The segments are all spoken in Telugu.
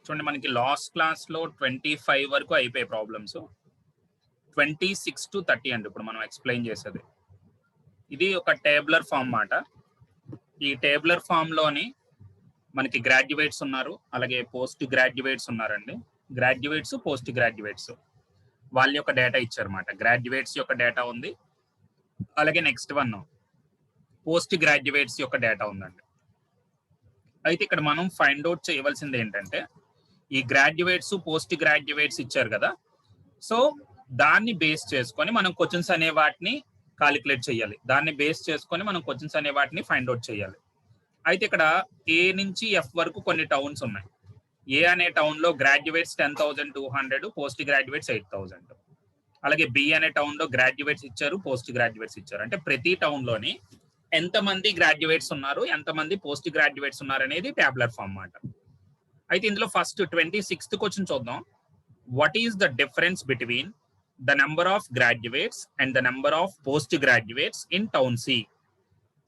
చూడండి మనకి లాస్ట్ క్లాస్లో 25 వరకు అయిపోయాయి ప్రాబ్లమ్స్. 26 to 30 అండి ఇప్పుడు మనం ఎక్స్ప్లెయిన్ చేసేది. ఇది ఒక టేబులర్ ఫామ్ మాట. ఈ టేబులర్ ఫామ్లోని మనకి గ్రాడ్యుయేట్స్ ఉన్నారు, అలాగే పోస్ట్ గ్రాడ్యుయేట్స్ ఉన్నారండి. గ్రాడ్యుయేట్స్, పోస్ట్ గ్రాడ్యుయేట్స్ వాళ్ళ యొక్క డేటా ఇచ్చారన్నమాట. గ్రాడ్యుయేట్స్ యొక్క డేటా ఉంది, అలాగే నెక్స్ట్ వన్ పోస్ట్ గ్రాడ్యుయేట్స్ యొక్క డేటా ఉందండి. అయితే ఇక్కడ మనం ఫైండ్ అవుట్ చేయవలసింది ఏంటంటే, ఈ గ్రాడ్యుయేట్స్, పోస్ట్ గ్రాడ్యుయేట్స్ ఇచ్చారు కదా, సో దాన్ని బేస్ చేసుకొని మనం క్వశ్చన్స్ అనే వాటిని కాలిక్యులేట్ చేయాలి. దాన్ని బేస్ చేసుకొని మనం క్వశ్చన్స్ అనే వాటిని ఫైండ్ అవుట్ చేయాలి. అయితే ఇక్కడ ఏ నుంచి ఎఫ్ వరకు కొన్ని టౌన్స్ ఉన్నాయి. ఏ అనే టౌన్ లో గ్రాడ్యుయేట్స్ 10,200, పోస్ట్ గ్రాడ్యుయేట్స్ 8,000. అలాగే బి అనే టౌన్ లో గ్రాడ్యుయేట్స్ ఇచ్చారు, పోస్ట్ గ్రాడ్యుయేట్స్ ఇచ్చారు. అంటే ప్రతి టౌన్ లోని ఎంతమంది గ్రాడ్యుయేట్స్ ఉన్నారు, ఎంతమంది పోస్ట్ గ్రాడ్యుయేట్స్ ఉన్నారు అనేది ట్యాబులర్ ఫామ్ మాట. అయితే ఇందులో ఫస్ట్ 26th క్వశ్చన్ చూద్దాం. What is the difference between the number of graduates and the number of post graduates in town C?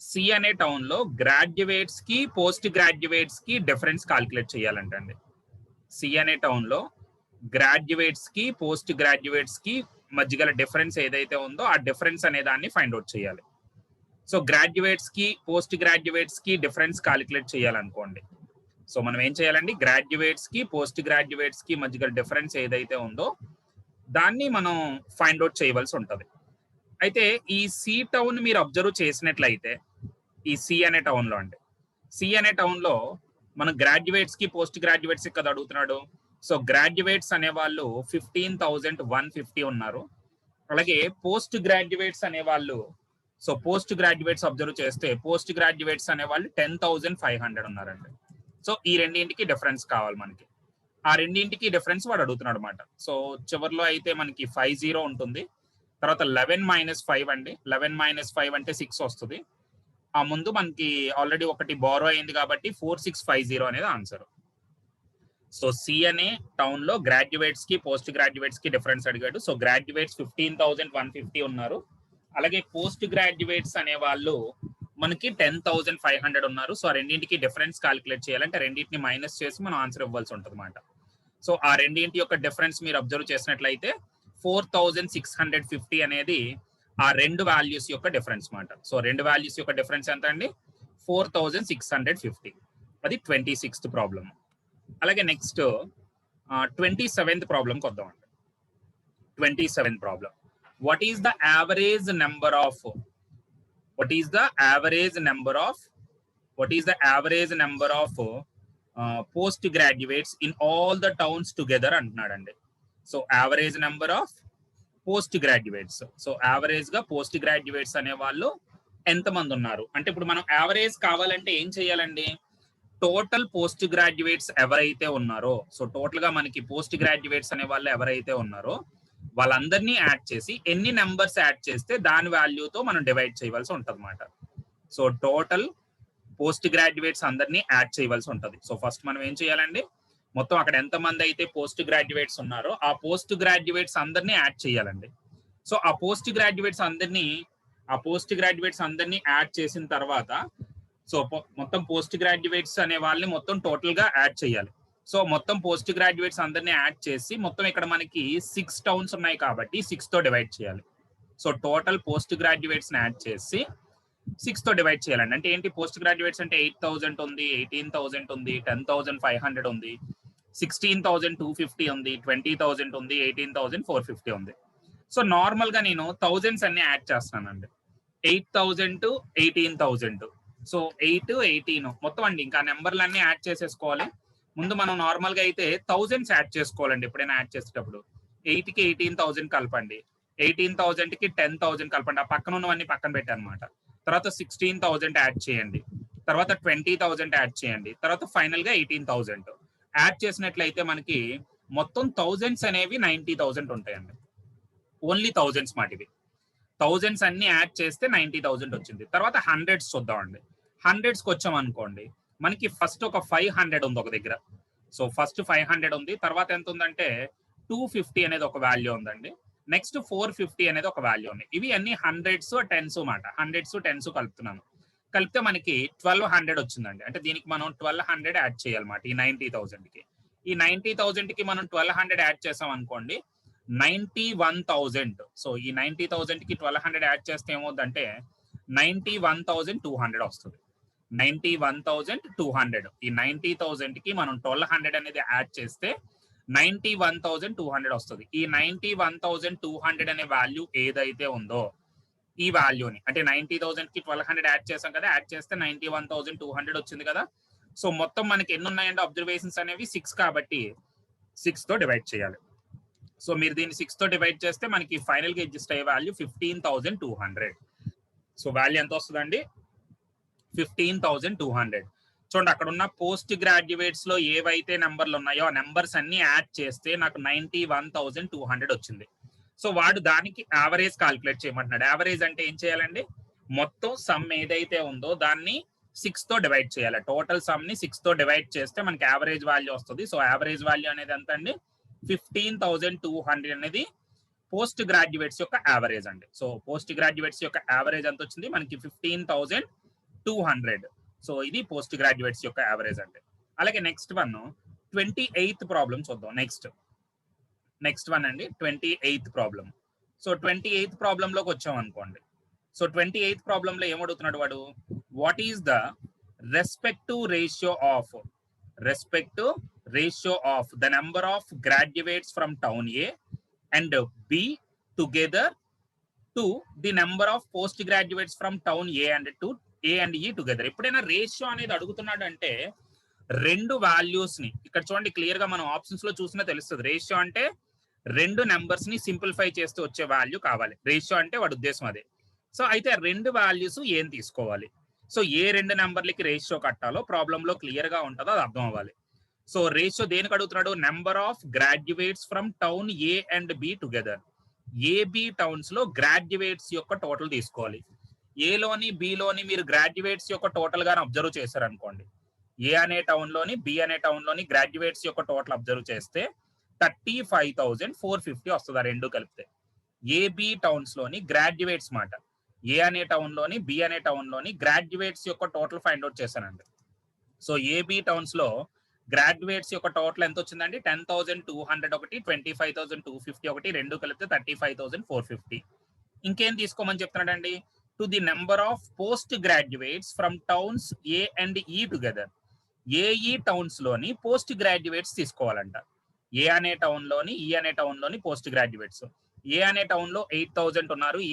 C అనే టౌన్ లో గ్రాడ్యుయేట్స్ కి పోస్ట్ గ్రాడ్యుయేట్స్ కి డిఫరెన్స్ కాల్కులేట్ చేయాలంటండి. సి అనే టౌన్ లో గ్రాడ్యుయేట్స్ కి పోస్ట్ గ్రాడ్యుయేట్స్ కి మధ్య గల డిఫరెన్స్ ఏదైతే ఉందో ఆ డిఫరెన్స్ అనే దాన్ని ఫైండ్ అవుట్ చేయాలి. సో గ్రాడ్యుయేట్స్ కి పోస్ట్ గ్రాడ్యుయేట్స్ కి డిఫరెన్స్ కాలిక్యులేట్ చేయాలనుకోండి. సో మనం ఏం చేయాలండి, గ్రాడ్యుయేట్స్ కి పోస్ట్ గ్రాడ్యుయేట్స్ కి మధ్య గల డిఫరెన్స్ ఏదైతే ఉందో దాన్ని మనం ఫైండ్ అవుట్ చేయవలసి ఉంటుంది. అయితే ఈ సి టౌన్ మీరు అబ్జర్వ్ చేసినట్లయితే, ఈ సి అనే టౌన్ లో అండి, సి అనే టౌన్ లో మనం గ్రాడ్యుయేట్స్ కి పోస్ట్ గ్రాడ్యుయేట్స్ కదా అడుగుతున్నాడు. సో గ్రాడ్యుయేట్స్ అనే వాళ్ళు 15,150 ఉన్నారు. అలాగే పోస్ట్ గ్రాడ్యుయేట్స్ అనే వాళ్ళు, సో పోస్ట్ గ్రాడ్యుయేట్స్ అబ్జర్వ్ చేస్తే పోస్ట్ గ్రాడ్యుయేట్స్ అనే వాళ్ళు 10,500 ఉన్నారండి. సో ఈ రెండింటికి డిఫరెన్స్ కావాలి మనకి. ఆ రెండింటికి డిఫరెన్స్ వాడు అడుగుతున్నాడు అనమాట. సో చివరిలో అయితే మనకి 50 ఉంటుంది. తర్వాత 11 - 5 అండి. 11 - 5 అంటే 6 వస్తుంది. ఆ ముందు మనకి ఆల్రెడీ ఒకటి బోరో అయింది కాబట్టి 4650 అనేది ఆన్సర్. సో సి అనే టౌన్ లో గ్రాడ్యుయేట్స్ కి పోస్ట్ గ్రాడ్యుయేట్స్ కి డిఫరెన్స్ అడిగాడు. సో గ్రాడ్యుయేట్స్ 15,150 ఉన్నారు. అలాగే పోస్ట్ గ్రాడ్యుయేట్స్ అనే వాళ్ళు మనకి 10,500 ఉన్నారు. సో ఆ రెండింటికి డిఫరెన్స్ కాలిక్యులేట్ చేయాలంటే రెండింటిని మైనస్ చేసి మనం ఆన్సర్ ఇవ్వాల్సి ఉంటుంది అన్నమాట. సో ఆ రెండింటి యొక్క డిఫరెన్స్ మీరు అబ్జర్వ్ చేసినట్లయితే 4,650 అనేది ఆ రెండు వాల్యూస్ యొక్క డిఫరెన్స్ మాట. సో రెండు వాల్యూస్ యొక్క డిఫరెన్స్ ఎంత అండి, 4,650. అది 26th ప్రాబ్లమ్. అలాగే నెక్స్ట్ 27th ప్రాబ్లంకి వద్దామండి. 27th problem. What is the average number of post graduates in all the towns together అంటున్నాడండి. So average number of post graduates. So average గా పోస్ట్ గ్రాడ్యుయేట్స్ అనే వాళ్ళు ఎంతమంది ఉన్నారు అంటే, ఇప్పుడు మనం యావరేజ్ కావాలంటే ఏం చేయాలండి, టోటల్ పోస్ట్ గ్రాడ్యుయేట్స్ ఎవరైతే ఉన్నారో, సో టోటల్ గా మనకి పోస్ట్ గ్రాడ్యుయేట్స్ అనే వాళ్ళు ఎవరైతే ఉన్నారో వాళ్ళందరినీ యాడ్ చేసి ఎన్ని నెంబర్స్ యాడ్ చేస్తే దాని వాల్యూతో మనం డివైడ్ చేయవలసి ఉంటుంది అన్నమాట. సో టోటల్ పోస్ట్ గ్రాడ్యుయేట్స్ అందరినీ యాడ్ చేయవలసి ఉంటుంది. సో ఫస్ట్ మనం ఏం చేయాలండి, మొత్తం అక్కడ ఎంతమంది అయితే పోస్ట్ గ్రాడ్యుయేట్స్ ఉన్నారో ఆ పోస్ట్ గ్రాడ్యుయేట్స్ అందరినీ యాడ్ చేయాలండి. సో ఆ పోస్ట్ గ్రాడ్యుయేట్స్ అందరినీ యాడ్ చేసిన తర్వాత, సో మొత్తం పోస్ట్ గ్రాడ్యుయేట్స్ అనే వాళ్ళని మొత్తం టోటల్ గా యాడ్ చేయాలి. సో మొత్తం పోస్ట్ గ్రాడ్యుయేట్స్ అందరినీ యాడ్ చేసి మొత్తం ఇక్కడ మనకి 6 టౌన్స్ ఉన్నాయి కాబట్టి 6 తో డివైడ్ చేయాలి. So total post graduates add చేసి 6 తో డివైడ్ చేయాలండి. అంటే ఏంటి, పోస్ట్ గ్రాడ్యుయేట్స్ అంటే 8,000 ఉంది, 18,000 ఉంది, 10,500 ఉంది, 16,250 ఉంది, 20,000 ఉంది, 18,450 ఉంది. సో నార్మల్ గా నేను థౌజండ్స్ అన్ని యాడ్ చేస్తానండి. 8,000 to 18,000. సో 8, 18 మొత్తం అండి. ఇంకా నెంబర్లన్నీ యాడ్ చేసేసుకోవాలి. ముందు మనం నార్మల్ గా అయితే థౌజండ్స్ యాడ్ చేసుకోవాలండి. ఎప్పుడైనా యాడ్ చేసేటప్పుడు 8 కి 18,000 కలపండి, 18,000 కి 10,000 కలపండి. ఆ పక్కన ఉన్నవన్నీ పక్కన పెట్టానమాట. తర్వాత 16,000 యాడ్ చేయండి, తర్వాత 20,000 యాడ్ చేయండి, తర్వాత ఫైనల్ గా 18,000 యాడ్ చేసినట్లయితే మనకి మొత్తం థౌజండ్స్ అనేవి 90,000 ఉంటాయండి. ఓన్లీ థౌజండ్స్ మాట ఇవి. థౌజండ్స్ అన్ని యాడ్ చేస్తే 90,000 వచ్చింది. తర్వాత హండ్రెడ్స్ చూద్దామండి. హండ్రెడ్స్కి వచ్చాం అనుకోండి, మనకి ఫస్ట్ ఒక 500 ఉంది ఒక దగ్గర. సో ఫస్ట్ 500 ఉంది, తర్వాత ఎంత ఉందంటే 250 అనేది ఒక వాల్యూ ఉందండి. నెక్స్ట్ 450 అనేది ఒక వాల్యూ ఉంది. ఇవి అన్ని హండ్రెడ్స్, టెన్స్ మాట. హండ్రెడ్స్, టెన్స్ కలుపుతున్నాను. కలిపితే మనకి 1,200 వచ్చిందండి. అంటే దీనికి మనం 1,200 యాడ్ చేయాలన్నమాట ఈ 90,000కి. ఈ 90,000 కి మనం 1200 యాడ్ చేసాం అనుకోండి 91,000. సో ఈ 90,000 కి 1200 యాడ్ చేస్తే ఏమవుతుందంటే 91,200 వస్తుంది. 91,200. ఈ 90,000 కి మనం 1200 అనేది యాడ్ చేస్తే 91,200 వస్తుంది. ఈ 91,200 అనే వాల్యూ ఏదైతే ఉందో ఈ వాల్యూని అంటే 90,000 కి 1200 యాడ్ చేసాం కదా, యాడ్ చేస్తే 91,200 వచ్చింది కదా. సో మొత్తం మనకి ఎన్ని ఉన్నాయంటే అబ్జర్వేషన్స్ అనేవి 6 కాబట్టి 6 తో డివైడ్ చేయాలి. సో మీరు దీన్ని 6 తో డివైడ్ చేస్తే మనకి ఫైనల్ గా అడ్జస్ట్ అయ్యే వాల్యూ 15,200. సో వాల్యూ ఎంత వస్తుందండి? 15,200. చూడండి అక్కడ ఉన్న పోస్ట్ గ్రాడ్యుయేట్స్ లో ఏవైతే నెంబర్లు ఉన్నాయో ఆ నెంబర్స్ అన్ని యాడ్ చేస్తే నాకు 91,200 వచ్చింది. సో వాడు దానికి యావరేజ్ కాల్కులేట్ చేయమంటున్నాడు. యావరేజ్ అంటే ఏం చేయాలండి? మొత్తం సమ్ ఏదైతే ఉందో దాన్ని 6 తో డివైడ్ చేయాలి. టోటల్ సమ్ ని 6 తో డివైడ్ చేస్తే మనకి యావరేజ్ వాల్యూ వస్తుంది. సో యావరేజ్ వాల్యూ అనేది ఎంత అండి? 15,200 అనేది పోస్ట్ గ్రాడ్యుయేట్స్ యొక్క యావరేజ్ అండి. సో పోస్ట్ గ్రాడ్యుయేట్స్ యొక్క యావరేజ్ ఎంత వచ్చింది మనకి? 15,200. సో ఇది పోస్ట్ గ్రాడ్యుయేట్స్ యొక్క యావరేజ్ అండి. అలాగే నెక్స్ట్ వన్ 28th ప్రాబ్లం చూద్దాం. నెక్స్ట్ వన్ అండి 28th problem. So 28th problem లోకి వచ్చాం అనుకోండి. సో 28th ప్రాబ్లం లో ఏమడుగుతున్నాడు వాడు? What is the respective ratio of the number of graduates from town A and B together to the number of post graduates from town A and E together. ఎప్పుడైనా రేషియో అనేది అడుగుతున్నాడు అంటే రెండు వాల్యూస్ ని ఇక్కడ చూడండి క్లియర్ గా మనం ఆప్షన్స్ లో చూసినా తెలుస్తుంది. రేషియో అంటే రెండు నెంబర్స్ ని సింప్లిఫై చేస్తూ వచ్చే వాల్యూ కావాలి. రేషియో అంటే వాడి ఉద్దేశం అదే. సో అయితే రెండు వాల్యూస్ ఏం తీసుకోవాలి? సో ఏ రెండు నెంబర్లకి రేషియో కట్టాలో ప్రాబ్లం లో క్లియర్ గా ఉంటుందో అది అర్థం అవ్వాలి. సో రేషియో దేనికి అడుగుతున్నాడు? Number of graduates from town A and B together. A B towns లో గ్రాడ్యుయేట్స్ యొక్క టోటల్ తీసుకోవాలి. ఏలోని బిలోని మీరు గ్రాడ్యుయేట్స్ యొక్క టోటల్ గాని అబ్జర్వ్ చేశారు అనుకోండి, ఏ అనే టౌన్ లోని బి అనే టౌన్ లోని గ్రాడ్యుయేట్స్ యొక్క టోటల్ అబ్జర్వ్ చేస్తే 35,450 వస్తుంది ఆ రెండు కలిపితే. ఏబి టౌన్స్ లోని గ్రాడ్యుయేట్స్ మాట ఏ అనే టౌన్ లోని బి అనే టౌన్ లోని గ్రాడ్యుయేట్స్ యొక్క టోటల్ ఫైండ్ అవుట్ చేశానండి. సో ఏబి టౌన్స్ లో గ్రాడ్యుయేట్స్ యొక్క టోటల్ ఎంత వచ్చిందండి? 10,200 ఒకటి, 25,250 ఒకటి, రెండు కలిపితే 35,450. ఇంకేం తీసుకోమని చెప్తున్నాడండి? To the number of post graduates from towns A and E together. A E towns లోని పోస్ట్ గ్రాడ్యుయేట్స్ తీసుకోవాలంట. ఏ అనే టౌన్ లోని ఈ అనే టౌన్ లోని పోస్ట్ గ్రాడ్యుయేట్స్. ఏ అనే టౌన్ లో 8,000 ఉన్నారు, ఈ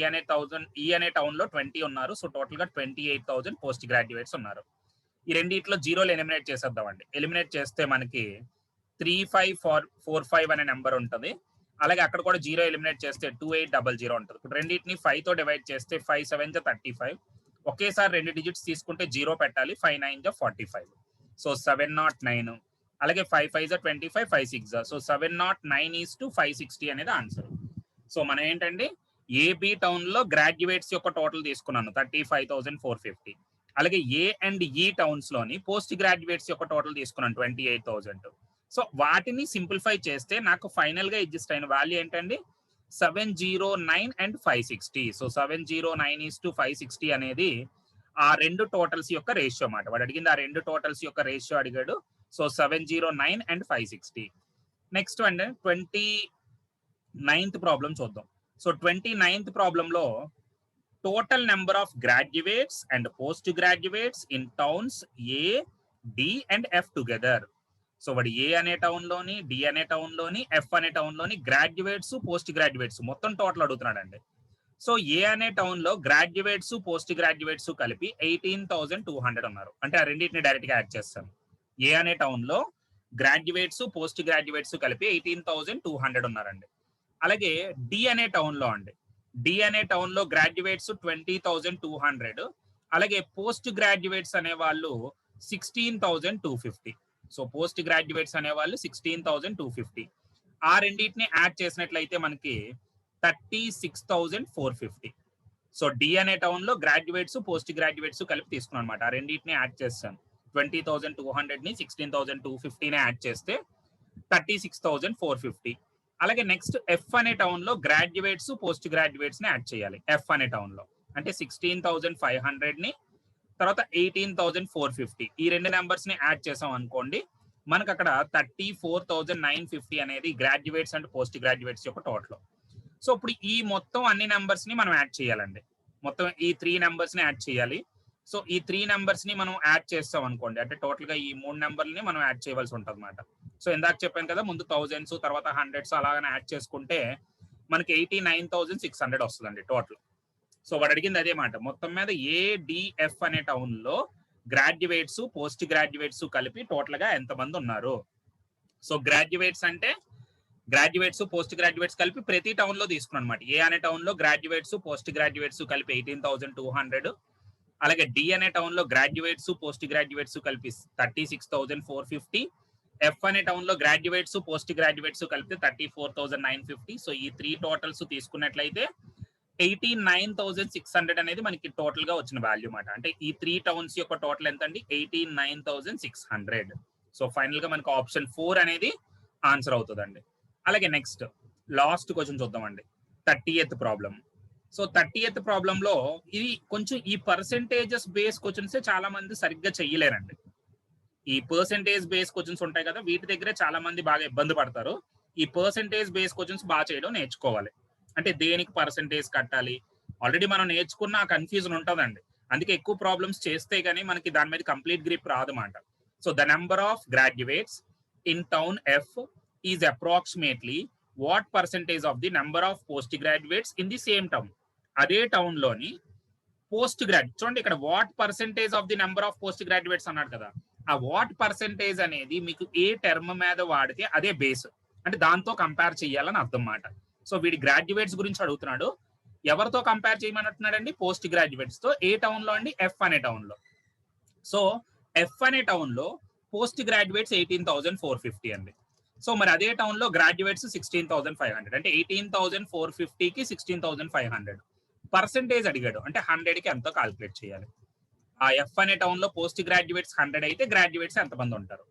అనే టౌన్ లో 20 ఉన్నారు. సో టోటల్ గా 28,000 పోస్ట్ గ్రాడ్యుయేట్స్ ఉన్నారు. ఈ రెండిట్లో జీరోలు ఎలిమినేట్ చేసేద్దామండి. ఎలిమినేట్ చేస్తే మనకి 35,445 అనే నెంబర్ ఉంటుంది. అలాగే అక్కడ కూడా జీరో ఎలిమినేట్ చేస్తే 2800 ఉంటుంది. ఇప్పుడు రెండింటిని 5 తో డివైడ్ చేస్తే 5 7 35. ఒకేసారి రెండు డిజిట్స్ తీసుకుంటే జీరో పెట్టాలి. 5 9 45. సో 709. అలాగే 5 5 25, 5 6. సో 709:560 అనేది ఆన్సర్. సో మనం ఏంటండి ఏబి టౌన్ లో గ్రాడ్యుయేట్స్ యొక్క టోటల్ తీసుకున్నాను 35,450. అలాగే ఏ అండ్ ఈ టౌన్స్ లోని పోస్ట్ గ్రాడ్యుయేట్స్ యొక్క టోటల్ తీసుకున్నాను 28,000. సో వాటిని సింప్లిఫై చేస్తే నాకు ఫైనల్ గా అడ్జస్ట్ అయిన వాల్యూ ఏంటండి? 709 and 560. సో 709:560 అనేది ఆ రెండు టోటల్స్ యొక్క రేషియో అన్నమాట. వాడు అడిగింది ఆ రెండు టోటల్స్ యొక్క రేషియో అడిగాడు. So 709 and 560. నెక్స్ట్ అండి 29th ప్రాబ్లం చూద్దాం. సో 29th ప్రాబ్లం లో total number of graduates and post graduates in towns A, D and F together. So వాడు ఏ అనే టౌన్ లోని, డి అనే టౌన్ లోని, ఎఫ్ అనే టౌన్ లోని గ్రాడ్యుయేట్స్ పోస్ట్ గ్రాడ్యుయేట్స్ మొత్తం టోటల్ అడుగుతున్నాడు అండి. సో ఏ అనే టౌన్ లో గ్రాడ్యుయేట్స్ పోస్ట్ గ్రాడ్యుయేట్స్ కలిపి 18,200 ఉన్నారు. అంటే ఆ రెండింటిని డైరెక్ట్ గా యాడ్ చేస్తాను. ఏ అనే టౌన్ లో గ్రాడ్యుయేట్స్ పోస్ట్ గ్రాడ్యుయేట్స్ కలిపి 18,200 ఉన్నారండి. అలాగే డి అనే టౌన్ లో అండి, డి అనే టౌన్ లో గ్రాడ్యుయేట్స్ 20,200, అలాగే పోస్ట్ గ్రాడ్యుయేట్స్ అనే వాళ్ళు 16,250. సో పోస్ట్ గ్రాడ్యుయేట్స్ అనే వాళ్ళు 16,250. ఆ రెండింటిని యాడ్ చేసినట్లయితే మనకి 36,450. సో డి అనే టౌన్ లో గ్రాడ్యుయేట్స్ పోస్ట్ గ్రాడ్యుయేట్స్ కలిపి తీసుకున్నాను అనమాట. ఆ రెండింటిని యాడ్ చేస్తాను. 20,200 ని 16,250 యాడ్ చేస్తే 36,450. అలాగే నెక్స్ట్ ఎఫ్ అనే టౌన్ లో గ్రాడ్యుయేట్స్ పోస్ట్ గ్రాడ్యుయేట్స్ ని యాడ్ చేయాలి. ఎఫ్ అనే టౌన్ లో అంటే 16,500 ని తర్వాత 18,450 ఈ రెండు నెంబర్స్ ని యాడ్ చేసాం అనుకోండి మనకు అక్కడ 34,950 అనేది గ్రాడ్యుయేట్స్ అండ్ పోస్ట్ గ్రాడ్యుయేట్స్ యొక్క టోటల్. సో ఇప్పుడు ఈ మొత్తం అన్ని నెంబర్స్ ని మనం యాడ్ చేయాలండి. మొత్తం ఈ 3 నెంబర్స్ ని యాడ్ చేయాలి. సో ఈ 3 నెంబర్స్ ని మనం యాడ్ చేస్తాం అనుకోండి, అంటే టోటల్ గా ఈ 3 నెంబర్లని మనం యాడ్ చేయవలసి ఉంటుంది అన్నమాట. సో ఇందాక చెప్పాను కదా, ముందు థౌజండ్స్ తర్వాత హండ్రెడ్స్ అలాగనే యాడ్ చేసుకుంటే మనకి 89,600 వస్తుందండి టోటల్. సో వాడు అడిగింది అదే మాట. మొత్తం మీద ఏడిఎఫ్ అనే టౌన్ లో గ్రాడ్యుయేట్స్ పోస్ట్ గ్రాడ్యుయేట్స్ కలిపి టోటల్ గా ఎంతమంది ఉన్నారు. సో గ్రాడ్యుయేట్స్ అంటే గ్రాడ్యుయేట్స్ పోస్ట్ గ్రాడ్యుయేట్స్ కలిపి ప్రతి టౌన్ లో తీసుకున్నాం అనమాట. ఏ అనే టౌన్ లో గ్రాడ్యుయేట్స్ పోస్ట్ గ్రాడ్యుయేట్స్ కలిపి 18,200, అలాగే డి అనే టౌన్ లో గ్రాడ్యుయేట్స్ పోస్ట్ గ్రాడ్యుయేట్స్ కలిపి 36,450, ఎఫ్ అనే టౌన్ లో గ్రాడ్యుయేట్స్ పోస్ట్ గ్రాడ్యుయేట్స్ కలిపి 34,950. సో ఈ 3 టోటల్స్ తీసుకున్నట్లయితే 89,600 అనేది మనకి టోటల్ గా వచ్చిన వాల్యూ మాట. అంటే ఈ 3 టౌన్స్ యొక్క టోటల్ ఎంత అండి? 89,600. సో ఫైనల్ గా మనకి ఆప్షన్ 4 అనేది ఆన్సర్ అవుతుందండి. అలాగే నెక్స్ట్ లాస్ట్ క్వశ్చన్ చూద్దామండి, 30th problem. So 30th problem లో ఇది కొంచెం ఈ పర్సెంటేజెస్ బేస్ క్వశ్చన్స్ చాలా మంది సరిగ్గా చెయ్యలేరండి. ఈ పర్సెంటేజ్ బేస్ క్వశ్చన్స్ ఉంటాయి కదా, వీటి దగ్గరే చాలా మంది బాగా ఇబ్బంది పడతారు. ఈ పర్సెంటేజ్ బేస్ క్వశ్చన్స్ బాగా చేయడం నేర్చుకోవాలి. అంటే దేనికి పర్సెంటేజ్ కట్టాలి, ఆల్రెడీ మనం నేర్చుకున్న కన్ఫ్యూజన్ ఉంటుందండి. అందుకే ఎక్కువ ప్రాబ్లమ్స్ చేస్తే గానీ మనకి దాని మీద కంప్లీట్ గ్రిప్ రాదన్నమాట. So the number of graduates in town F is approximately what percentage of the number of post graduates in the same town. అదే టౌన్ లోని పోస్ట్ గ్రాడ్యుయేట్ చూడండి, ఇక్కడ what percentage of the number of post graduates అన్నాడు కదా, ఆ వాట్ పర్సెంటేజ్ అనేది మీకు ఏ టర్మ్ మీద వాడితే అదే బేస్, అంటే దాంతో కంపేర్ చేయాలని అర్థం మాట. సో వీడి గ్రాడ్యుయేట్స్ గురించి అడుగుతున్నాడు, ఎవరితో కంపేర్ చేయమంటున్నాడండి? పోస్ట్ గ్రాడ్యుయేట్స్ తో. ఏ టౌన్ లో అండి? ఎఫ్ అనే టౌన్ లో. సో ఎఫ్ అనే టౌన్ లో పోస్ట్ గ్రాడ్యుయేట్స్ 18,450 అండి. సో మరి అదే టౌన్ లో గ్రాడ్యుయేట్స్ 16,500, అంటే 18,450కి 16,500 పర్సెంటేజ్ అడిగాడు, అంటే 100కి ఎంతో కాల్కులేట్ చేయాలి. ఆ ఎఫ్ అనే టౌన్ లో పోస్ట్ గ్రాడ్యుయేట్స్ 100 అయితే గ్రాడ్యుయేట్స్ ఎంతమంది ఉంటారు?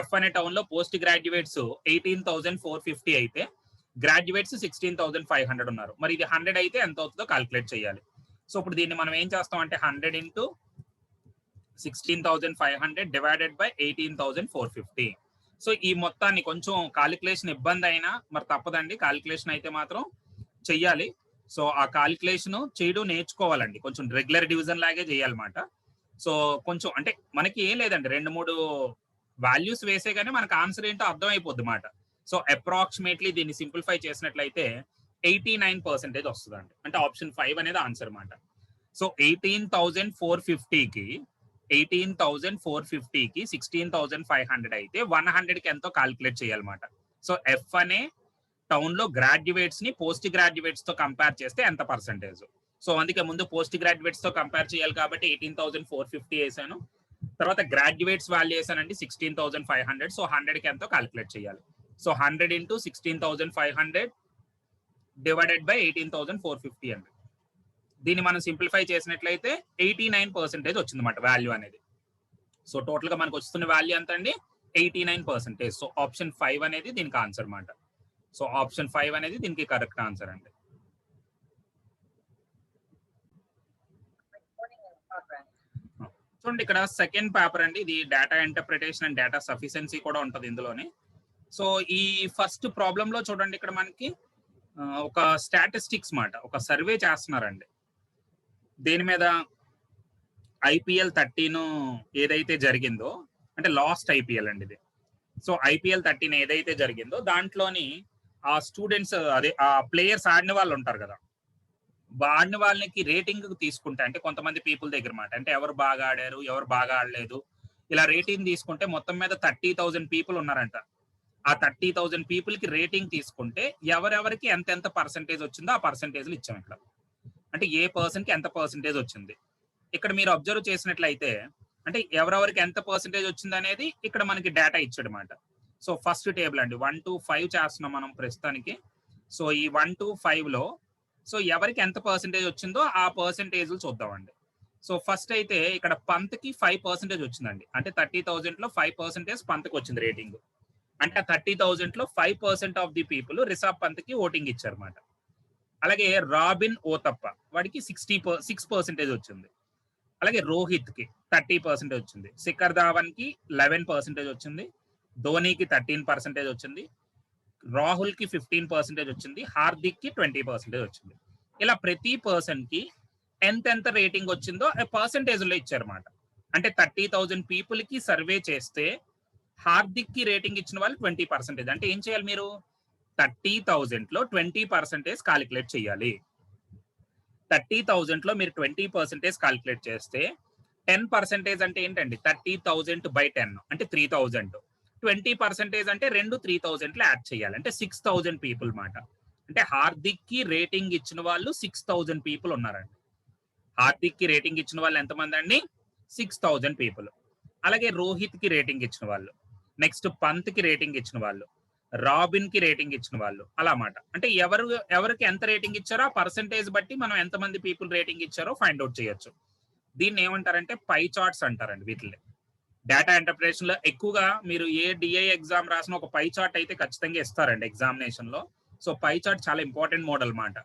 ఎఫ్ అనే టౌన్ లో పోస్ట్ గ్రాడ్యుయేట్స్ 18,450 అయితే గ్రాడ్యుయేట్స్ 16,500 ఉన్నారు. మరి ఇది 100 అయితే ఎంత అవుతుందో కాల్కులేట్ చేయాలి. సో ఇప్పుడు దీన్ని మనం ఏం చేస్తాం అంటే 100 ఇంటూ 16,500 డివైడెడ్ బై 18,450. సో ఈ మొత్తాన్ని కొంచెం కాలిక్యులేషన్ ఇబ్బంది అయినా మరి తప్పదండి, కాలిక్యులేషన్ అయితే మాత్రం చెయ్యాలి. సో ఆ కాలిక్యులేషన్ చేయడం నేర్చుకోవాలండి, కొంచెం రెగ్యులర్ డివిజన్ లాగే చేయాలన్నమాట. సో కొంచెం అంటే మనకి ఏం లేదండి, 2-3 వాల్యూస్ వేసే కానీ మనకు ఆన్సర్ ఏంటో అర్థం అయిపోద్ది మాట. సో అప్రాక్సిమేట్లీ దీన్ని సింప్లిఫై చేసినట్లయితే 89% వస్తుందండి, అంటే ఆప్షన్ 5 అనేది ఆన్సర్ మాట. సో 18,450కి 16,500 అయితే 100కి ఎంతో కాల్కులేట్ చేయాలన్నమాట. సో ఎఫ్ అనే టౌన్ లో గ్రాడ్యుయేట్స్ ని పోస్ట్ గ్రాడ్యుయేట్స్ తో కంపేర్ చేస్తే ఎంత పర్సెంటేజ్. సో అందుకే ముందు పోస్ట్ గ్రాడ్యుయేట్స్ తో కంపేర్ చేయాలి కాబట్టి 18,450 వేసాను, తర్వాత గ్రాడ్యుయేట్స్ వాల్యూ వేసానండి 16,500. సో 100కి ఎంతో కాల్కులేట్ చేయాలి. సో 100 ఇంటూ 16,500 డివైడెడ్ బై 18,450 అండి. దీన్ని మనం సింప్లిఫై చేసినట్లయితే 89% వచ్చింది అన్నమాట వాల్యూ అనేది. సో టోటల్ గా మనకు వస్తున్న వాల్యూ ఎంత అండి? 89%. సో ఆప్షన్ 5 అనేది దీనికి ఆన్సర్ అన్నమాట. సో ఆప్షన్ 5 అనేది దీనికి కరెక్ట్ ఆన్సర్ అండి. చూడండి, ఇక్కడ సెకండ్ పేపర్ అండి, ఇది data interpretation and data sufficiency కూడా ఉంటుంది ఇందులోనే. సో ఈ ఫస్ట్ ప్రాబ్లం లో చూడండి, ఇక్కడ మనకి ఒక స్టాటిస్టిక్స్ మాట, ఒక సర్వే చేస్తున్నారండి. దేని మీద? IPL 13 ఏదైతే జరిగిందో, అంటే లాస్ట్ IPL అండి ఇది. సో IPL 13 ఏదైతే జరిగిందో దాంట్లోని ఆ స్టూడెంట్స్, అదే ఆ ప్లేయర్స్ ఆడిన వాళ్ళు ఉంటారు కదా, ఆడిన వాళ్ళకి రేటింగ్ తీసుకుంటే, అంటే కొంతమంది పీపుల్ దగ్గర మాట, అంటే ఎవరు బాగా ఆడారు ఎవరు బాగా ఆడలేదు ఇలా రేటింగ్ తీసుకుంటే మొత్తం మీద 30,000 పీపుల్ ఉన్నారంట. ఆ 30,000 పీపుల్ కి రేటింగ్ తీసుకుంటే ఎవరెవరికి ఎంత పర్సెంటేజ్ వచ్చిందో ఆ పర్సెంటేజ్లు ఇచ్చాం ఇక్కడ. అంటే ఏ పర్సన్ కి ఎంత పర్సెంటేజ్ వచ్చింది. ఇక్కడ మీరు అబ్జర్వ్ చేసినట్లయితే అంటే ఎవరెవరికి ఎంత పర్సెంటేజ్ వచ్చింది అనేది ఇక్కడ మనకి డేటా ఇచ్చాడు అనమాట. సో ఫస్ట్ టేబుల్ అండి, 1 to 5 చేస్తున్నాం మనం ప్రస్తుతానికి. సో ఈ 1 to 5 లో సో ఎవరికి ఎంత పర్సెంటేజ్ వచ్చిందో ఆ పర్సెంటేజ్లు చూద్దామండి. సో ఫస్ట్ అయితే ఇక్కడ పంత్కి 5% వచ్చిందండి, అంటే 30,000 లో 5% పంత్కి వచ్చింది రేటింగ్. అంటే ఆ 30,000 లో 5% ఆఫ్ ది పీపుల్ రిషబ్ పంత్కి ఓటింగ్ ఇచ్చారు అనమాట. అలాగే రాబిన్ ఓతప్ప వాడికి 6% వచ్చింది. అలాగే రోహిత్ కి 30% వచ్చింది. శిఖర్ ధావన్ కి 11% వచ్చింది. ధోనికి 13% వచ్చింది, రాహుల్ కి 15% వచ్చింది, హార్దిక్ కి 20% వచ్చింది. ఇలా ప్రతి పర్సన్ కి ఎంత రేటింగ్ వచ్చిందో పర్సంటేజ్ లో ఇచ్చారన్నమాట. అంటే 30,000 పీపుల్ కి సర్వే చేస్తే హార్దిక్ కి రేటింగ్ ఇచ్చిన వాళ్ళు 20%. అంటే ఏం చేయాలి మీరు 30,000 లో 20% కాలిక్యులేట్ చేయాలి. 30,000 లో మీరు 20% కాలిక్యులేట్ చేస్తే 10% అంటే ఏంటండి 30,000 by 10 అంటే 3,000. 20% అంటే 3,000 యాడ్ చేయాలి అంటే 6,000 పీపుల్ మాట. అంటే హార్దిక్ కి రేటింగ్ ఇచ్చిన వాళ్ళు 6,000 పీపుల్ ఉన్నారండి. హార్దిక్ కి రేటింగ్ ఇచ్చిన వాళ్ళు ఎంతమంది అండి 6,000 పీపుల్. అలాగే రోహిత్ కి రేటింగ్ ఇచ్చిన వాళ్ళు, నెక్స్ట్ పంత్ కి రేటింగ్ ఇచ్చిన వాళ్ళు, రాబిన్ కి రేటింగ్ ఇచ్చిన వాళ్ళు అలా మాట. అంటే ఎవరికి ఎంత రేటింగ్ ఇచ్చారో ఆ పర్సంటేజ్ బట్టి మనం ఎంతమంది పీపుల్ రేటింగ్ ఇచ్చారో ఫైండ్ అవుట్ చేయొచ్చు. దీన్ని ఏమంటారంటే పై చార్ట్స్ అంటారండి. వీటిని డేటా ఇంటర్ప్రిటేషన్ లో ఎక్కువగా మీరు ఏ డిఐ ఎగ్జామ్ రాసిన ఒక పై చార్ట్ అయితే ఖచ్చితంగా ఇస్తారండి ఎగ్జామినేషన్ లో. సో పై చార్ట్ చాలా ఇంపార్టెంట్ మోడల్ మాట.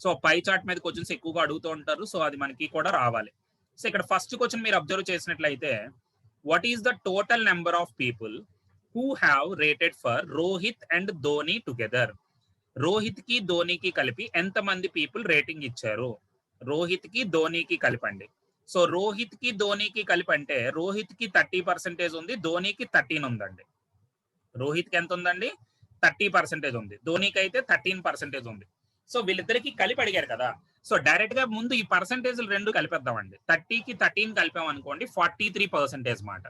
సో పై చార్ట్ మీద క్వశ్చన్స్ ఎక్కువగా అడుగుతూ ఉంటారు. సో అది మనకి కూడా రావాలి. సో ఇక్కడ ఫస్ట్ క్వశ్చన్ మీరు అబ్జర్వ్ చేసినట్లయితే what is the total number of people who have rated for Rohit and Dhoni together. Rohit కి ధోనికి కలిపి ఎంతమంది పీపుల్ రేటింగ్ ఇచ్చారు? రోహిత్ కి ధోనికి కలిపండి. సో రోహిత్ కి ధోనికి కలిపి అంటే రోహిత్ కి 30% ఉంది, ధోనికి 13 ఉందండి. రోహిత్ కి ఎంత ఉందండి 30% ఉంది, ధోనికి అయితే 13% ఉంది. సో వీళ్ళిద్దరికి కలిపి అడిగారు కదా. సో డైరెక్ట్ గా ముందు ఈ పర్సంటేజ్లు రెండు కలిపేద్దామండి. 30కి 13 కలిపాం అనుకోండి 43% మాట.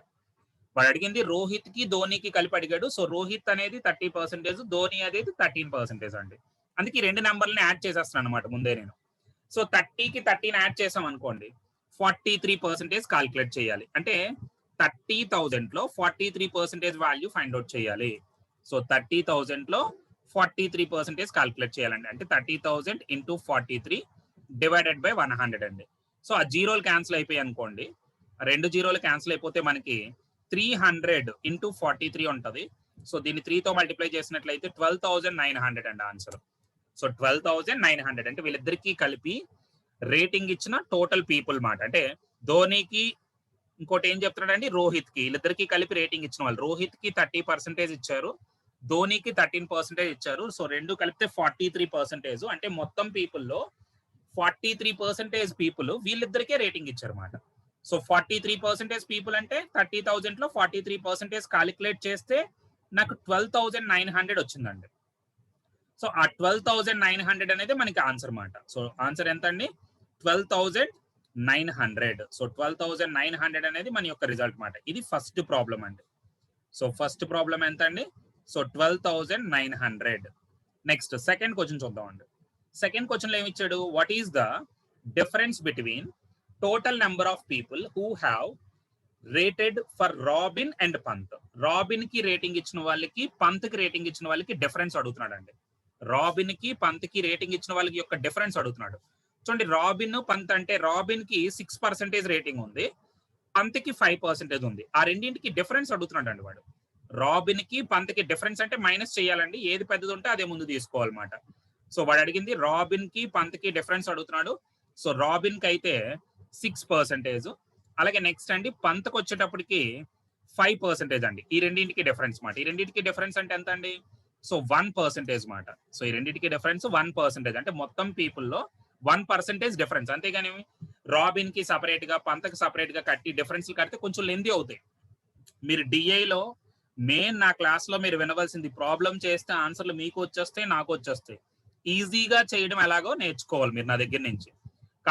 వాడు అడిగింది రోహిత్ కి ధోనికి కలిపి అడిగాడు. సో రోహిత్ అనేది 30%, ధోని అనేది 13% అండి. అందుకే ఈ రెండు నెంబర్లని యాడ్ చేసేస్తాను అనమాట ముందే నేను. సో 30కి 13 యాడ్ చేసాం అనుకోండి 43% కాల్కులేట్ చేయాలి. అంటే 30,000 లో 43% వాల్యూ ఫైండ్ అవుట్ చేయాలి. సో 30,000 లో 43% కాల్కులేట్ చేయాలండి. అంటే 30,000 ఇంటూ 43 డివైడెడ్ బై 100 అండి. సో ఆ జీరోలు క్యాన్సిల్ అయిపోయి అనుకోండి, రెండు జీరోలు క్యాన్సిల్ అయిపోతే మనకి 300 ఇంటూ 43 ఉంటది. సో దీన్ని 3తో మల్టిప్లై చేసినట్లయితే 12,900 అండి ఆన్సర్. సో 12,900 అంటే వీళ్ళిద్దరికి కలిపి రేటింగ్ ఇచ్చిన టోటల్ పీపుల్ మాట. అంటే ధోనికి ఇంకోటి ఏం చెప్తున్నాడండి రోహిత్ కి, వీళ్ళిద్దరికి కలిపి రేటింగ్ ఇచ్చిన వాళ్ళు రోహిత్ కి 30% ఇచ్చారు, ధోనికి 13% ఇచ్చారు. సో రెండు కలిపితే 43%. అంటే మొత్తం పీపుల్ లో 43% పీపుల్ వీళ్ళిద్దరికే రేటింగ్ ఇచ్చారు అన్నమాట. సో 43% పీపుల్ అంటే 30,000 లో 43% కాలిక్యులేట్ చేస్తే నాకు 12,900 వచ్చిందండి. సో ఆ 12,900 అనేది మనకి ఆన్సర్ మాట. సో ఆన్సర్ ఎంత అండి 12,900. సో 12,900 అనేది మన యొక్క రిజల్ట్ మాట. ఇది ఫస్ట్ ప్రాబ్లం అండి. సో ఫస్ట్ ప్రాబ్లం ఎంత అండి? సో 12,900. నెక్స్ట్ సెకండ్ క్వశ్చన్ చూద్దామండి. సెకండ్ క్వశ్చన్ లో ఏమి ఇచ్చాడు? What is the difference between total number of people who have rated for robin and Pant. Robin కి రేటింగ్ ఇచ్చిన వాళ్ళకి, పంత్ కి రేటింగ్ ఇచ్చిన వాళ్ళకి డిఫరెన్స్ అడుగుతున్నాడు అండి. రాబిన్ కి పంత్ కి రేటింగ్ ఇచ్చిన వాళ్ళకి యొక్క డిఫరెన్స్ అడుగుతున్నాడు. చూడండి రాబిన్ పంత్ అంటే రాబిన్ కి 6% రేటింగ్ ఉంది, పంత్ కి 5% ఉంది. ఆ రెండింటికి డిఫరెన్స్ అడుగుతున్నాడు అండి వాడు. రాబిన్ కి పంత్ కి డిఫరెన్స్ అంటే మైనస్ చేయాలండి, ఏది పెద్దది ఉంటే అదే ముందు తీసుకోవాలన్నమాట. సో వాడు అడిగింది రాబిన్ కి పంత్ కి డిఫరెన్స్ అడుగుతున్నాడు. సో రాబిన్ కి అయితే 6%, అలాగే నెక్స్ట్ అండి పంత్కి వచ్చేటప్పటికి 5% అండి. ఈ రెండింటికి డిఫరెన్స్ మాట. ఈ రెండింటికి డిఫరెన్స్ అంటే ఎంత అండి? సో 1% మాట. సో ఈ రెండింటికి డిఫరెన్స్ 1%. అంటే మొత్తం పీపుల్ లో 1% డిఫరెన్స్. అంతేగాని రాబిన్ కి సపరేట్ గా పంతకి సపరేట్ గా కట్టి డిఫరెన్స్ కడితే కొంచెం లెందీ అవుతాయి. మీరు డిఐలో మెయిన్ నా క్లాస్ లో మీరు వినవలసింది, ప్రాబ్లం చేస్తే ఆన్సర్లు మీకు వచ్చేస్తాయి, నాకు వచ్చేస్తాయి. ఈజీగా చేయడం ఎలాగో నేర్చుకోవాలి మీరు నా దగ్గర నుంచి.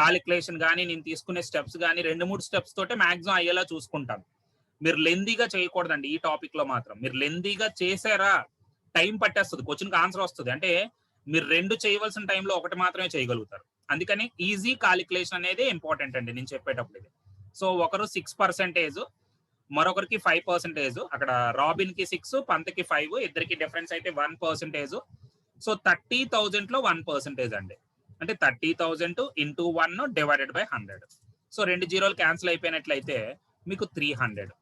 కాలిక్యులేషన్ కానీ నేను తీసుకునే స్టెప్స్ కానీ 2-3 స్టెప్స్ తోటే మాక్సిమం అయ్యేలా చూసుకుంటాను. మీరు లెందీగా చేయకూడదండి. ఈ టాపిక్ లో మాత్రం మీరు లెందీగా చేసారా టైం పట్టేస్తుంది, క్వశ్చన్కి ఆన్సర్ వస్తుంది. అంటే మీరు రెండు చేయవలసిన టైంలో ఒకటి మాత్రమే చేయగలుగుతారు. అందుకని ఈజీ కాలిక్యులేషన్ అనేది ఇంపార్టెంట్ అండి నేను చెప్పేటప్పుడు ఇది. సో ఒకరు 6%, మరొకరికి 5%. అక్కడ రాబిన్ కి 6, పంత్ కి 5, ఇద్దరికి డిఫరెన్స్ అయితే 1%. సో 30,000 లో 1% అండి. అంటే 30,000 ఇంటూ 1 డివైడెడ్ బై 100. సో రెండు జీరోలు క్యాన్సిల్ అయిపోయినట్లయితే మీకు 300.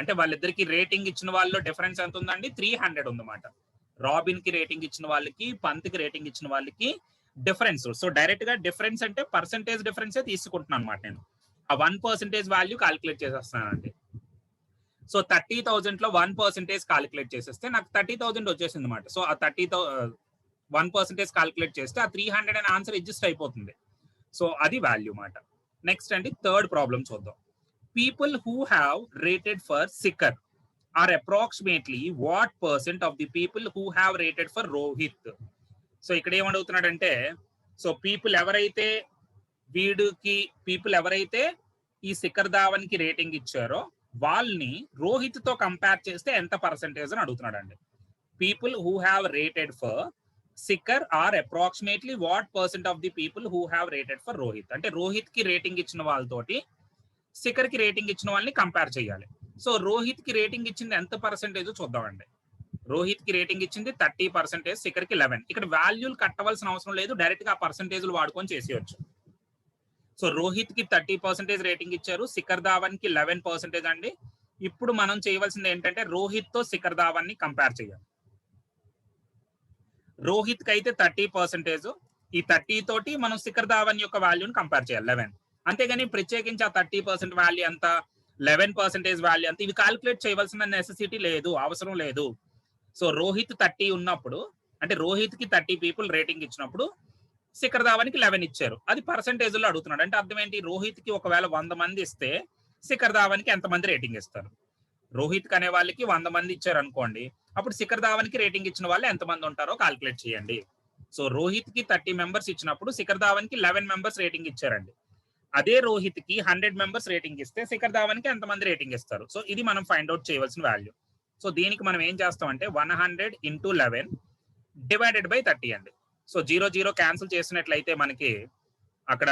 అంటే వాళ్ళిద్దరికి రేటింగ్ ఇచ్చిన వాళ్ళు డిఫరెన్స్ ఎంత ఉందండి? 300 ఉందన్నమాట. రాబిన్ కి రేటింగ్ ఇచ్చిన వాళ్ళకి, పంత్ కి రేటింగ్ ఇచ్చిన వాళ్ళకి డిఫరెన్స్. సో డైరెక్ట్ గా డిఫరెన్స్ అంటే పర్సెంటేజ్ డిఫరెన్సే తీసుకుంటున్నాను అనమాట నేను. ఆ 1% వాల్యూ కాల్కులేట్ చేసేస్తున్నానండి. సో 30,000 లో 1% కాలిక్యులేట్ చేసేస్తే నాకు 30,000 వచ్చేసింది అనమాట. సో ఆ 1% కాలిక్యులేట్ చేస్తే ఆ 300 అనే ఆన్సర్ అడ్జస్ట్ అయిపోతుంది. సో అది వాల్యూ మాట. నెక్స్ట్ అండి థర్డ్ ప్రాబ్లం చూద్దాం. People who have rated for Shikhar are approximately what percent of the people who have rated for Rohit. So ఇక్కడ ఏమడుగుతున్నాడంటే, సో పీపుల్ ఎవరైతే ఈ శిఖర్ ధావన్ కి రేటింగ్ ఇచ్చారో వాళ్ళని రోహిత్ తో కంపేర్ చేస్తే ఎంత పర్సెంటేజ్ అని అడుగుతున్నాడండి. People who have rated for Shikhar are approximately what percent of the people who have rated for Rohit. అంటే రోహిత్ కి రేటింగ్ ఇచ్చిన వాళ్ళతోటి శిఖర్ కి రేటింగ్ ఇచ్చిన వాళ్ళని కంపేర్ చేయాలి. సో రోహిత్ కి రేటింగ్ ఇచ్చింది ఎంత పర్సెంటేజ్ చూద్దామండి. రోహిత్ కి రేటింగ్ ఇచ్చింది 30%, శిఖర్ కి 11. ఇక్కడ వాల్యూలు కట్టవలసిన అవసరం లేదు, డైరెక్ట్ గా ఆ పర్సెంటేజ్లు వాడుకొని చేసేయచ్చు. సో రోహిత్ కి 30% రేటింగ్ ఇచ్చారు, శిఖర్ ధావన్ కి 11% అండి. ఇప్పుడు మనం చేయవలసింది ఏంటంటే రోహిత్ తో శిఖర్ ధావన్ ని కంపేర్ చేయాలి. రోహిత్ కి అయితే 30%, ఈ 30 తోటి మనం శిఖర్ ధావన్ యొక్క వాల్యూని కంపేర్ చేయాలి 11. అంతేగాని ప్రత్యేకించి ఆ 30% వాల్యూ అంత 11% వాల్యూ అంత ఇవి కాల్కులేట్ చేయవలసిన నెసెసిటీ లేదు, అవసరం లేదు. సో రోహిత్ 30 ఉన్నప్పుడు, అంటే రోహిత్ కి 30 పీపుల్ రేటింగ్ ఇచ్చినప్పుడు శిఖర్ ధావన్ కి 11 ఇచ్చారు. అది పర్సెంటేజ్ లో అడుగుతున్నాడు. అంటే అర్థం ఏంటి, రోహిత్ కి ఒకవేళ 100 మంది ఇస్తే శిఖర్ ధావన్ కి ఎంతమంది రేటింగ్ ఇస్తారు. రోహిత్ అనే వాళ్ళకి 100 మంది ఇచ్చారు అనుకోండి, అప్పుడు శిఖర్ ధావన్ కి రేటింగ్ ఇచ్చిన వాళ్ళు ఎంతమంది ఉంటారో కాల్కులేట్ చేయండి. సో రోహిత్ కి 30 మెంబర్స్ ఇచ్చినప్పుడు శిఖర్ ధావన్ కి 11 మెంబర్స్ రేటింగ్ ఇచ్చారండి. అదే రోహిత్ కి 100 మెంబర్స్ రేటింగ్ ఇస్తే శిఖర్ ధావన్ కి ఎంతమంది రేటింగ్ ఇస్తారు. సో ఇది మనం ఫైండ్ అవుట్ చేయవలసిన వాల్యూ. సో దీనికి మనం ఏం చేస్తామంటే 100 into 11 డివైడెడ్ బై 30 అండి. సో 0 క్యాన్సిల్ చేసినట్లయితే మనకి అక్కడ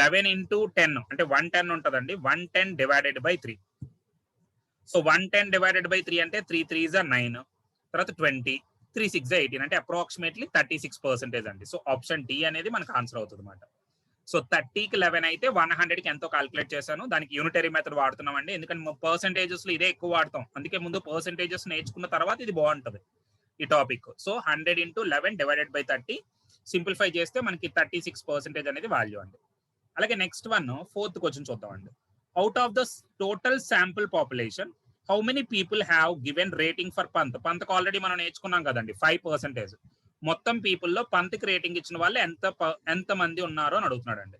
11 into 10 అంటే 110 ఉంటుందండి. 110 divided by 3. So 110 divided by 3 అంటే 3 3s are 9, తర్వాత 20, 3 6s are 18, అంటే అప్రాక్సిమేట్లీ 36% అండి. సో ఆప్షన్ డి అనేది మనకు ఆన్సర్ అవుతుంది అనమాట. సో 30కి 11 అయితే 100కి ఎంతో కాల్కులేట్ చేశాను. దానికి యూనిటరీ మెథడ్ వాడుతున్నాం అండి, ఎందుకంటే పర్సెంటేజెస్ లో ఇదే ఎక్కువ వాడతాం. అందుకే ముందు పర్సెంటేజెస్ నేర్చుకున్న తర్వాత ఇది బాగుంటది ఈ topic. So 100 into 11 divided by 30 simplify చేస్తే మనకి 36% అనేది వాల్యూ అండి. అలాగే నెక్స్ట్ వన్, ఫోర్త్ క్వశ్చన్ చూద్దామండి. Out of the total sample population how many people have given rating for Pant. పంత్కి ఆల్రెడీ మనం నేర్చుకున్నాం కదండి, 5%. మొత్తం పీపుల్లో పంత్కి రేటింగ్ ఇచ్చిన వాళ్ళు ఎంత మంది ఉన్నారో అని అడుగుతున్నాడు అండి.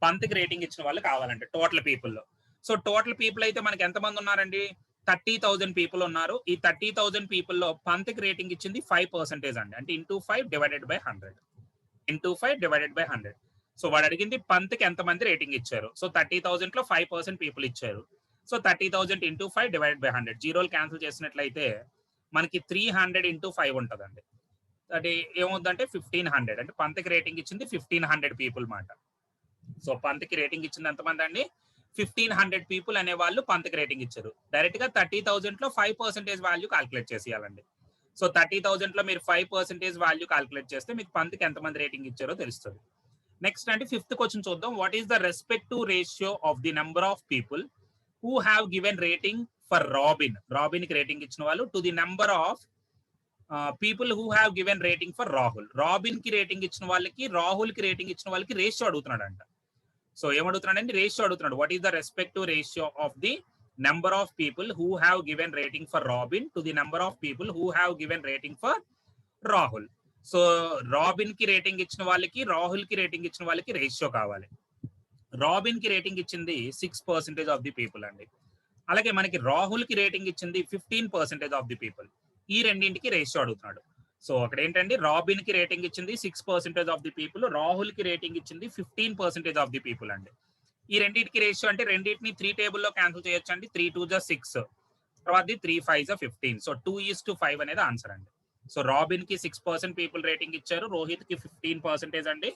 పంత్కి రేటింగ్ ఇచ్చిన వాళ్ళు కావాలంటే టోటల్ పీపుల్లో. సో టోటల్ పీపుల్ అయితే మనకి ఎంతమంది ఉన్నారండి, 30,000 పీపుల్ ఉన్నారు. ఈ 30,000 పీపుల్లో పంత్కి రేటింగ్ ఇచ్చింది 5% అండి, అంటే into 5 divided by 100. Into 5 divided by 100. So వాడు అడిగింది పంత్కి ఎంతమంది రేటింగ్ ఇచ్చారు. సో 30,000 లో 5% పీపుల్ ఇచ్చారు. So 30,000 into 5 divided by 100. జీరోలు క్యాన్సిల్ చేసినట్లయితే మనకి 300 ఇంటూ 5 ఉంటుందండి. అది ఏమవుతుందంటే 1500. అంటే పంత్కి రేటింగ్ ఇచ్చింది 1500 పీపుల్ మాట. సో పంత్కి రేటింగ్ ఇచ్చింది ఎంతమంది అండి, 1500 పీపుల్ అనే వాళ్ళు పంత్కి రేటింగ్ ఇచ్చారు. డైరెక్ట్ గా 30,000 లో 5% వాల్యూ కాల్కులేట్ చేసేయాలండి. సో 30,000 లో మీరు 5% వాల్యూ కాల్కులేట్ చేస్తే మీకు పంత్కి ఎంతమంది రేటింగ్ ఇచ్చారో తెలుస్తుంది. నెక్స్ట్ అంటే ఫిఫ్త్ క్వశ్చన్ చూద్దాం. What is the respective ratio of the number of people who have given rating for robin. Robin కి రేటింగ్ ఇచ్చిన వాళ్ళు to the number of people who have given rating for Rahul. Robin కి రేటింగ్ ఇచ్చిన వాళ్ళకి, రాహుల్ కి రేటింగ్ ఇచ్చిన వాళ్ళకి రేషియో అడుగుతున్నాడు అంట. సో ఏమడుగుతున్నాడండి, రేషియో అడుగుతున్నాడు. What is the respective ratio of the number of people who have given rating for robin to the number of people who have given rating for Rahul. So robin కి రేటింగ్ ఇచ్చిన వాళ్ళకి, రాహుల్ కి రేటింగ్ ఇచ్చిన వాళ్ళకి రేషియో కావాలి. రాబిన్ కి రేటింగ్ ఇచ్చింది 6% ఆఫ్ ది పీపుల్ అండి. అలాగే మనకి రాహుల్ కి రేటింగ్ ఇచ్చింది 15% ఆఫ్ ది పీపుల్. ఈ రెండింటికి రేషియో అడుగుతున్నాడు. సో అక్కడ ఏంటంటే రాబిన్ కి రేటింగ్ ఇచ్చింది 6% ఆఫ్ ది పీపుల్, రాహుల్ కి రేటింగ్ ఇచ్చింది 15% ఆఫ్ ది పీపుల్ అండి. ఈ రెండింటికి రేషియో అంటే రెండింటిని 3 టేబుల్లో క్యాన్సిల్ చేయొచ్చు అండి. 3 2s are 6, తర్వాత 3 5s are 15. సో 2:5 అనేది ఆన్సర్ అండి. సో రాబిన్ కి 6% పీపుల్ రేటింగ్ ఇచ్చారు, రోహిత్ కి 15% అండి.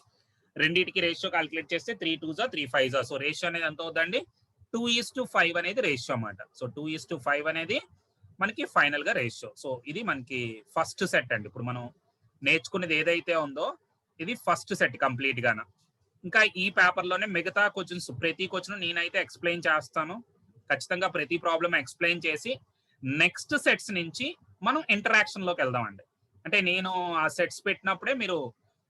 రెండింటికి రేషియో క్యాల్కులేట్ చేస్తే 3 2s are 3 5s are. So ratio అనేది ఎంత అవుతుందండి, 2:5 అనేది రేషియో అన్నమాట. సో 2:5 అనేది మనకి ఫైనల్ గా రేషియో. సో ఇది మనకి ఫస్ట్ సెట్ అండి. ఇప్పుడు మనం నేర్చుకునేది ఏదైతే ఉందో ఇది ఫస్ట్ సెట్ కంప్లీట్ గాన. ఇంకా ఈ పేపర్ లోనే మిగతా క్వశ్చన్స్, ప్రతి క్వశ్చన్ నేనైతే ఎక్స్ప్లెయిన్ చేస్తాను. ఖచ్చితంగా ప్రతి ప్రాబ్లమ్ ఎక్స్ప్లెయిన్ చేసి నెక్స్ట్ సెట్స్ నుంచి మనం ఇంటరాక్షన్ లోకి వెళ్దామండి. అంటే నేను ఆ సెట్స్ పెట్టినప్పుడే మీరు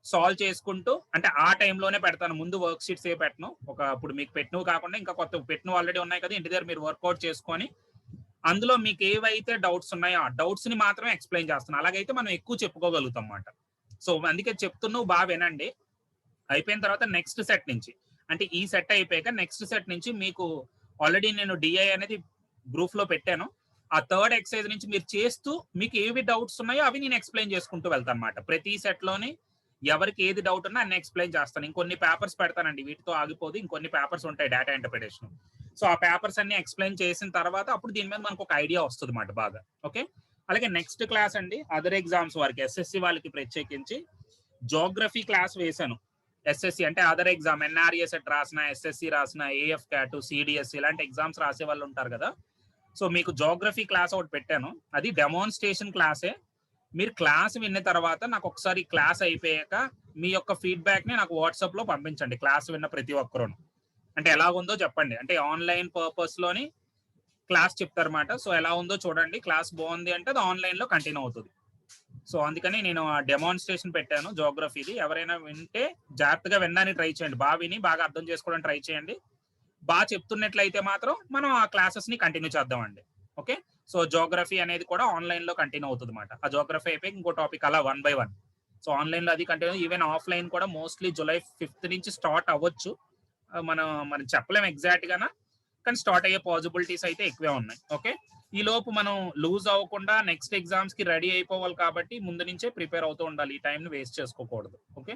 సాల్వ్ చేసుకుంటూ, అంటే ఆ టైంలోనే పెడతాను, ముందు వర్క్ షీట్స్ ఏ పెట్టను. ఇప్పుడు మీకు పెట్టినవి కాకుండా ఇంకా కొత్త పెట్టినవి ఆల్రెడీ ఉన్నాయి కదా, ఇంటి దగ్గర మీరు వర్కౌట్ చేసుకొని అందులో మీకు ఏవైతే డౌట్స్ ఉన్నాయో ఆ డౌట్స్ ని మాత్రమే ఎక్స్ప్లెయిన్ చేస్తున్నాను. అలాగైతే మనం ఎక్కువ చెప్పుకోగలుగుతాం అన్నమాట. సో అందుకే చెప్తున్నావు బాగా వినండి. అయిపోయిన తర్వాత నెక్స్ట్ సెట్ నుంచి అంటే ఈ సెట్ అయిపోయాక నెక్స్ట్ సెట్ నుంచి మీకు ఆల్రెడీ నేను డిఐ అనేది గ్రూప్ లో పెట్టాను. ఆ థర్డ్ ఎక్సర్సైజ్ నుంచి మీరు చేస్తూ మీకు ఏవి డౌట్స్ ఉన్నాయో అవి నేను ఎక్స్ప్లెయిన్ చేసుకుంటూ వెళ్తాను అనమాట. ప్రతి సెట్ లోని ఎవరికి ఏది డౌట్ ఉన్నా అన్ని ఎక్స్ప్లెయిన్ చేస్తాను. ఇంకొన్ని పేపర్స్ పెడతానండి, వీటితో ఆగిపోదు. ఇంకొన్ని పేపర్స్ ఉంటాయి డేటా ఇంటర్ప్రిటేషన్. సో ఆ పేపర్స్ అన్ని ఎక్స్ప్లెయిన్ చేసిన తర్వాత అప్పుడు దీని మీద మనకు ఒక ఐడియా వస్తుంది అన్నమాట బాగా. ఓకే, అలాగే నెక్స్ట్ క్లాస్ అండి అదర్ ఎగ్జామ్స్ వారికి ఎస్ఎస్సి వాళ్ళకి ప్రత్యేకించి జోగ్రఫీ క్లాస్ వేశాను. ఎస్ఎస్సి అంటే అదర్ ఎగ్జామ్ ఎన్ఆర్ఏ సెట్ రాసిన, ఎస్ఎస్సి రాసిన, ఏఎఫ్ క్యాట్, సిడిఎస్ ఇలాంటి ఎగ్జామ్స్ రాసే వాళ్ళు ఉంటారు కదా. సో మీకు జోగ్రఫీ క్లాస్ ఒకటి పెట్టాను. అది డెమోన్స్ట్రేషన్ క్లాసే. మీరు క్లాస్ విన్న తర్వాత నాకు ఒకసారి క్లాస్ అయిపోయాక మీ యొక్క ఫీడ్బ్యాక్ ని నాకు వాట్సాప్ లో పంపించండి. క్లాస్ విన్న ప్రతి ఒక్కరూ అంటే ఎలా ఉందో చెప్పండి. అంటే ఆన్లైన్ పర్పస్ లోని క్లాస్ చెప్తారన్నమాట. సో ఎలా ఉందో చూడండి, క్లాస్ బాగుంది అంటే అది ఆన్లైన్ లో కంటిన్యూ అవుతుంది. సో అందుకని నేను ఆ డెమాన్స్ట్రేషన్ పెట్టాను జోగ్రఫీది. ఎవరైనా వింటే జాగ్రత్తగా వినడానికి ట్రై చేయండి. బాగా విని బాగా అర్థం చేసుకోవడానికి ట్రై చేయండి. బాగా చెప్తున్నట్లయితే మాత్రం మనం ఆ క్లాసెస్ ని కంటిన్యూ చేద్దామండి. ఓకే, సో జోగ్రఫీ అనేది కూడా ఆన్లైన్ లో కంటిన్యూ అవుతుంది అనమాట. ఆ జోగ్రఫీ అయిపోయి ఇంకో టాపిక్ అలా 1 by 1. సో ఆన్లైన్ లో అది కంటిన్యూ, ఈవెన్ ఆఫ్లైన్ కూడా మోస్ట్లీ జూలై 5th నుంచి స్టార్ట్ అవ్వచ్చు. మనం చెప్పలేం ఎగ్జాక్ట్ గానా, కానీ స్టార్ట్ అయ్యే పాసిబిలిటీస్ అయితే ఎక్కువే ఉన్నాయి. ఓకే, ఈ లోపు మనం లూజ్ అవ్వకుండా నెక్స్ట్ ఎగ్జామ్స్ కి రెడీ అయిపోవాలి కాబట్టి ముందు నుంచే ప్రిపేర్ అవుతూ ఉండాలి. ఈ టైం ని వేస్ట్ చేసుకోకూడదు. ఓకే,